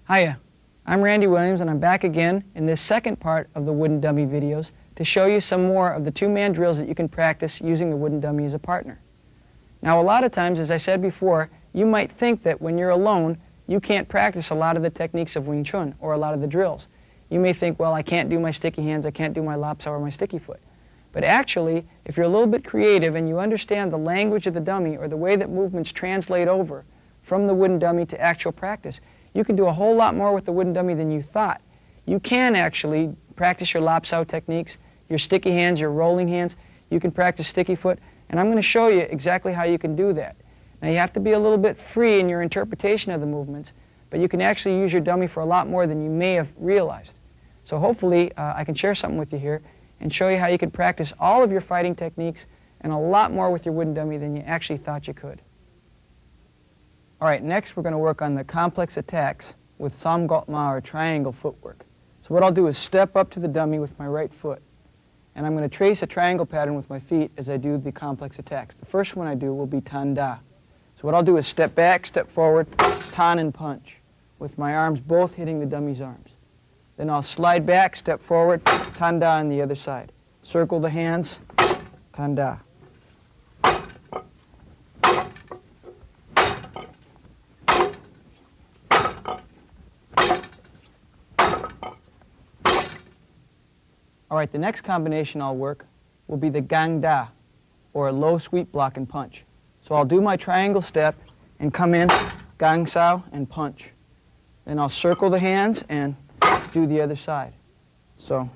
Hiya, I'm Randy Williams and I'm back again in this second part of the wooden dummy videos to show you some more of the two-man drills that you can practice using the wooden dummy as a partner. Now a lot of times, as I said before, you might think that when you're alone you can't practice a lot of the techniques of Wing Chun or a lot of the drills. You may think, well, I can't do my sticky hands, I can't do my Lop Sau or my sticky foot. But actually, if you're a little bit creative and you understand the language of the dummy or the way that movements translate over from the wooden dummy to actual practice, you can do a whole lot more with the wooden dummy than you thought. You can actually practice your Lop Sau techniques, your sticky hands, your rolling hands. You can practice sticky foot, and I'm going to show you exactly how you can do that. Now you have to be a little bit free in your interpretation of the movements, but you can actually use your dummy for a lot more than you may have realized. So hopefully I can share something with you here and show you how you can practice all of your fighting techniques and a lot more with your wooden dummy than you actually thought you could. All right, next we're going to work on the complex attacks with Samgotma or triangle footwork. So what I'll do is step up to the dummy with my right foot, and I'm going to trace a triangle pattern with my feet as I do the complex attacks. The first one I do will be Tan Da. So what I'll do is step back, step forward, Tan and punch, with my arms both hitting the dummy's arms. Then I'll slide back, step forward, Tan Da on the other side. Circle the hands, Tan Da. All right, the next combination I'll work will be the Gung Da, or a low sweep block and punch. So I'll do my triangle step and come in, Lop Sau and punch. Then I'll circle the hands and do the other side. So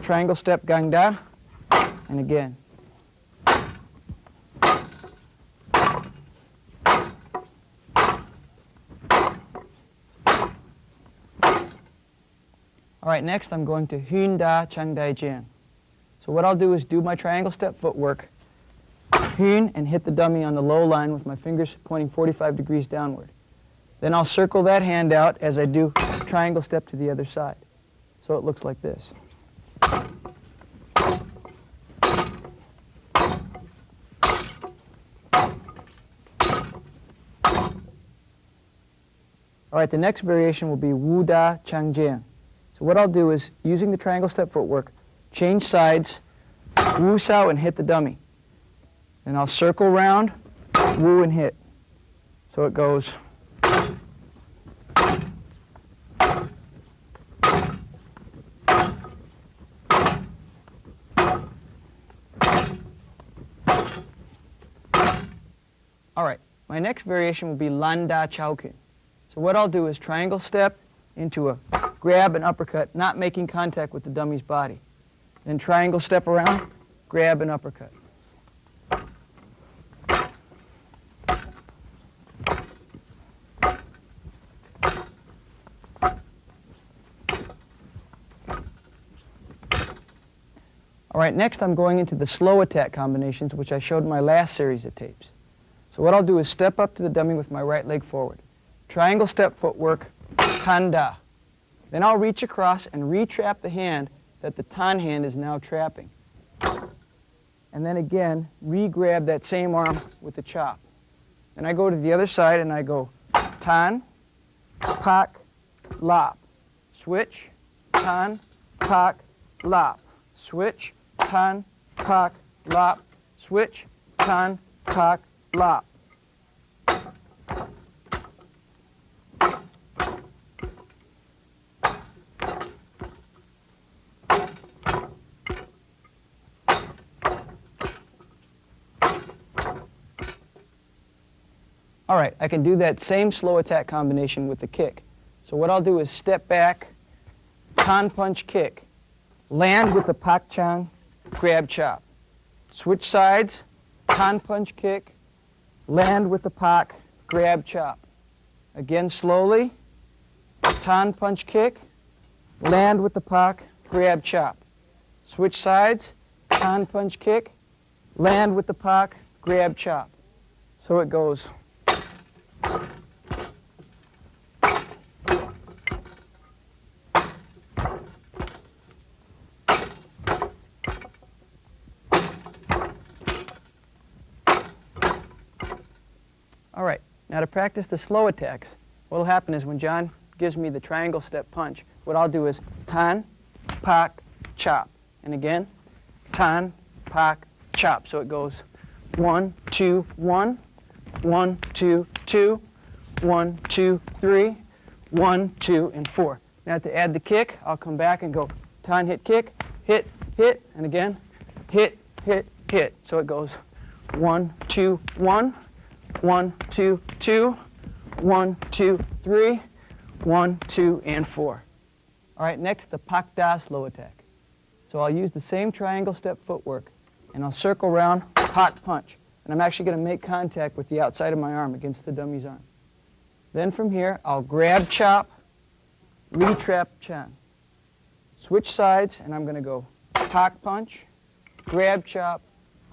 triangle step, Gung Da, and again. All right, next I'm going to Hun Da Chang Dai Jian. So what I'll do is do my triangle step footwork, Hun, and hit the dummy on the low line with my fingers pointing 45 degrees downward. Then I'll circle that hand out as I do triangle step to the other side. So it looks like this. All right, the next variation will be Wu Da Chang Jian. So what I'll do is, using the triangle step footwork, change sides, Wu Sau and hit the dummy. Then I'll circle round, Wu and hit. So it goes. All right, my next variation will be Lan Da Chao Kun. So what I'll do is triangle step into a grab and uppercut, not making contact with the dummy's body. Then triangle step around, grab and uppercut. All right, next I'm going into the slow attack combinations, which I showed in my last series of tapes. So what I'll do is step up to the dummy with my right leg forward. Triangle step footwork, Tan Da. Then I'll reach across and re-trap the hand that the tan hand is now trapping. And then again, re-grab that same arm with the chop. Then I go to the other side and I go tan, pak, lop. Switch, tan, pak, lop. Switch, tan, pak, lop. Switch, tan, pak, lop. All right, I can do that same slow attack combination with the kick. So what I'll do is step back, tan punch kick, land with the pak chang, grab chop. Switch sides, tan punch kick, land with the pak, grab chop. Again slowly, tan punch kick, land with the pak, grab chop. Switch sides, tan punch kick, land with the pak, grab chop. So it goes. All right, now to practice the slow attacks, what will happen is when John gives me the triangle step punch, what I'll do is tan, pak, chop. And again, tan, pak, chop. So it goes 1, 2, 1, 1, 2, 2, 1, 2, 3, 1, 2, and 4. Now to add the kick, I'll come back and go tan, hit, kick, hit, hit, and again, hit, hit, hit. So it goes 1, 2, 1, 1, 2, 2, 1, 2, 3, 1, 2, and 4. All right, next the pak da slow attack. So I'll use the same triangle step footwork, and I'll circle around, pak punch. And I'm actually going to make contact with the outside of my arm against the dummy's arm. Then from here, I'll grab chop, re-trap chan. Switch sides, and I'm going to go pak punch, grab chop,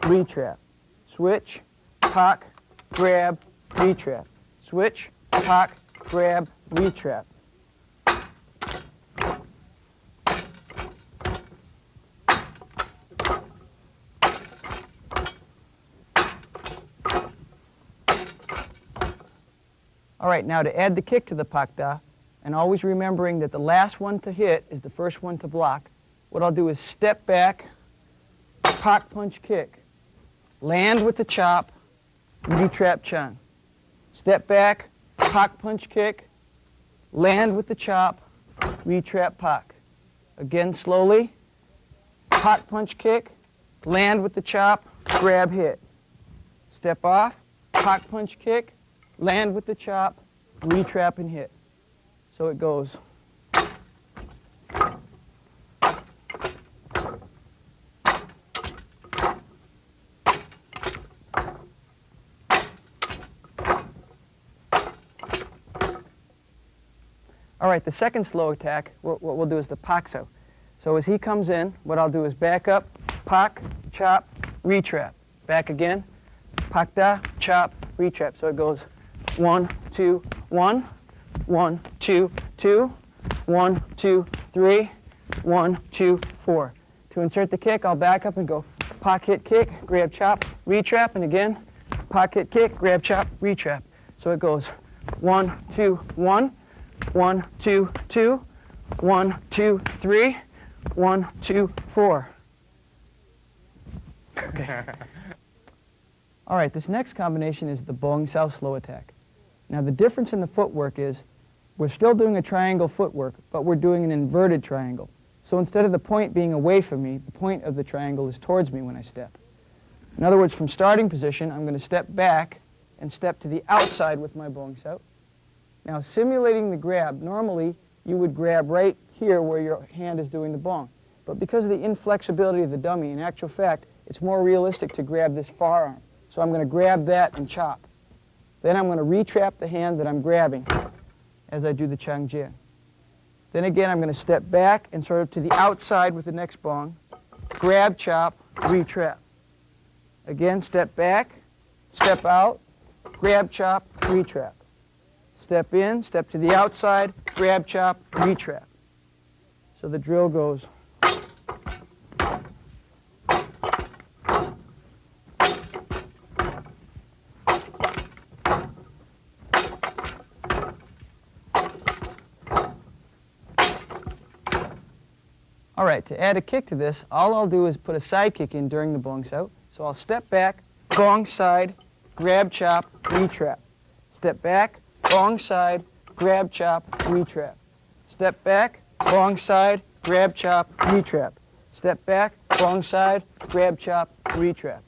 re-trap. Switch, pak, grab, re-trap. Switch, pak, grab, re-trap. All right, now to add the kick to the pak da, and always remembering that the last one to hit is the first one to block, what I'll do is step back, pak punch kick, land with the chop, re-trap chan. Step back, pak punch kick, land with the chop, re-trap pak. Again slowly, pak punch kick, land with the chop, grab hit. Step off, pak punch kick, land with the chop, re-trap and hit. So it goes. All right, the second slow attack, what we'll do is the Lop Sau. So as he comes in, what I'll do is back up, pak, chop, re-trap. Back again, pak da, chop, re-trap. So it goes 1, 2, 1, 1, 2, 2, 1, 2, 3, 1, 2, 4. To insert the kick, I'll back up and go pak hit kick, grab chop, re-trap, and again, pak hit kick, grab chop, re-trap. So it goes 1, 2, 1, 1, 2, 2, 1, 2, 3, 1, 2, 4. Okay. All right, this next combination is the Gung Sau slow attack. Now the difference in the footwork is we're still doing a triangle footwork, but we're doing an inverted triangle. So instead of the point being away from me, the point of the triangle is towards me when I step. In other words, from starting position, I'm going to step back and step to the outside with my Gung Sau. Now, simulating the grab, normally you would grab right here where your hand is doing the bong. But because of the inflexibility of the dummy, in actual fact, it's more realistic to grab this forearm. So I'm going to grab that and chop. Then I'm going to re-trap the hand that I'm grabbing as I do the Chang Jia. Then again, I'm going to step back and sort of to the outside with the next bong, grab, chop, re-trap. Again, step back, step out, grab, chop, re-trap. Step in, step to the outside, grab, chop, re-trap. So the drill goes. All right, to add a kick to this, all I'll do is put a side kick in during the Lop Sau. So I'll step back, gong side, grab chop, retrap. Step back, gong side, grab chop, retrap. Step back, gong side, grab chop, retrap. Step back, gong side, grab chop, retrap.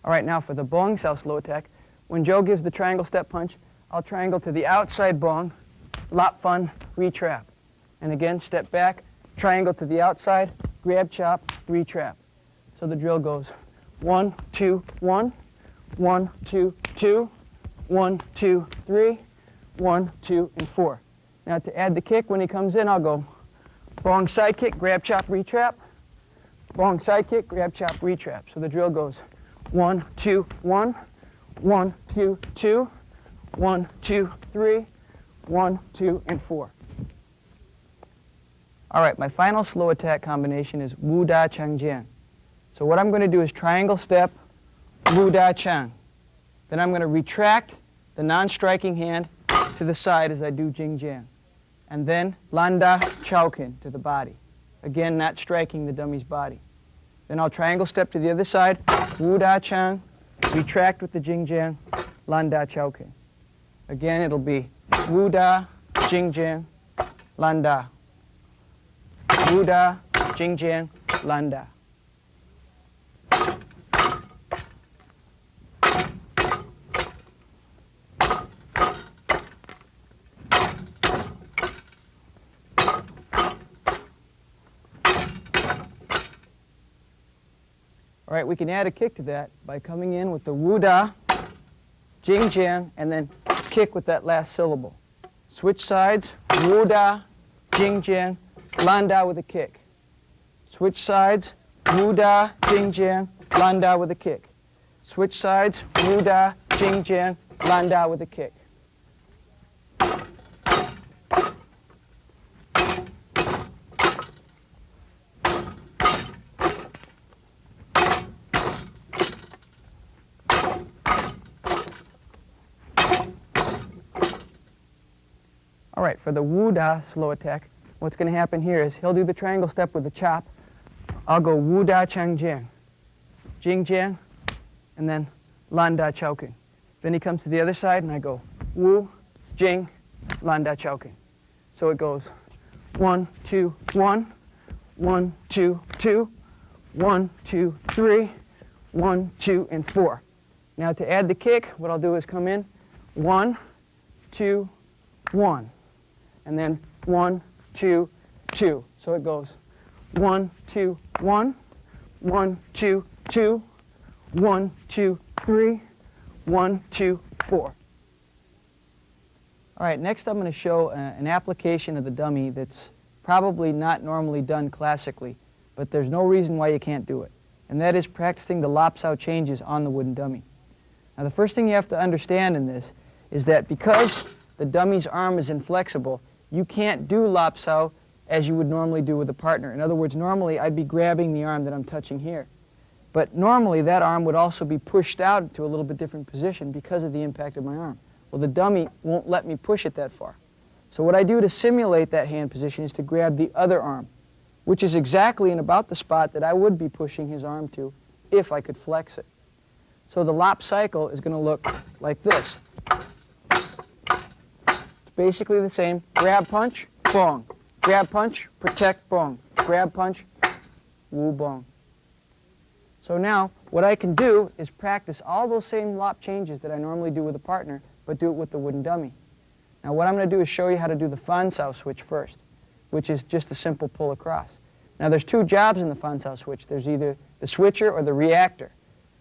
All right, now for the Lop Sau slow attack, when Joe gives the triangle step punch, I'll triangle to the outside bong, lop fun, retrap. And again, step back, triangle to the outside, grab chop, retrap. So the drill goes 1, 2, 1, 1, 2, 2, 1, 2, 3, 1, 2, and 4. Now to add the kick, when he comes in, I'll go bong side kick, grab chop, retrap, bong side kick, grab chop, retrap. So the drill goes 1, 2, 1, 1, 2, 2, 1, 2, 3, 1, 2, and 4. All right, my final slow attack combination is Wu Da Chang Jiang. So what I'm going to do is triangle step, Wu Da Chang. Then I'm going to retract the non-striking hand to the side as I do Jing Jiang. And then Landa Chowkin to the body. Again, not striking the dummy's body. Then I'll triangle step to the other side, Wu Da Chang, retract with the Jing Jiang, Landa Chowkin. Again, it'll be Wu Da, Jing Jiang, Landa. Wu Da, Jing Jiang, Landa. All right, we can add a kick to that by coming in with the Wu Da, Jing Jiang, and then kick with that last syllable. Switch sides, Wu Da, Jing Jiang, Landa with a kick. Switch sides, Wu Da, Jing Jiang, Landa with a kick. Switch sides, Wu Da, Jing Jiang, Landa with a kick. All right, for the Wu Da slow attack, what's going to happen here is he'll do the triangle step with the chop. I'll go Wu Da Chang Jiang, Jing Jiang, and then Landa Chowking. Then he comes to the other side and I go Wu, Jing, Landa Chowking. So it goes 1, 2, 1, 1, 2, 2, 1, 2, 3, 1, 2, and 4. Now to add the kick, what I'll do is come in 1, 2, 1. And then 1, 2, 2. So it goes 1, 2, 1, 1, 2, 2, 1, 2, 3, 1, 2, 4. All right, next I'm going to show an application of the dummy that's probably not normally done classically, but there's no reason why you can't do it. And that is practicing the Lop Sau changes on the wooden dummy. Now the first thing you have to understand in this is that because the dummy's arm is inflexible, you can't do Lop Sau as you would normally do with a partner. In other words, normally I'd be grabbing the arm that I'm touching here. But normally that arm would also be pushed out to a little bit different position because of the impact of my arm. Well, the dummy won't let me push it that far. So what I do to simulate that hand position is to grab the other arm, which is exactly in about the spot that I would be pushing his arm to if I could flex it. So the Lop cycle is going to look like this. Basically the same. Grab, punch, bong. Grab, punch, protect, bong. Grab, punch, woo, bong. So now, what I can do is practice all those same lop changes that I normally do with a partner, but do it with the wooden dummy. Now what I'm going to do is show you how to do the Fan Sau switch first, which is just a simple pull across. Now there's two jobs in the Fan Sau switch. There's either the switcher or the reactor.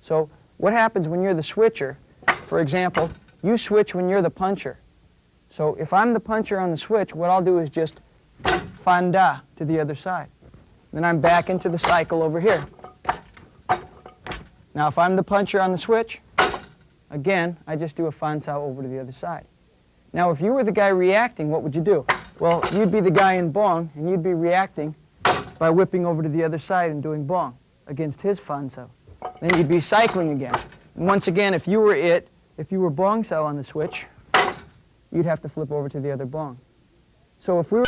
So what happens when you're the switcher, for example, you switch when you're the puncher. So if I'm the puncher on the switch, what I'll do is just fan da to the other side. Then I'm back into the cycle over here. Now, if I'm the puncher on the switch, again, I just do a Fan Sau over to the other side. Now, if you were the guy reacting, what would you do? Well, you'd be the guy in Bong, and you'd be reacting by whipping over to the other side and doing Bong against his Fan Sau. Then you'd be cycling again. And once again, if you were Bong Sau on the switch, you'd have to flip over to the other Bong. So if we were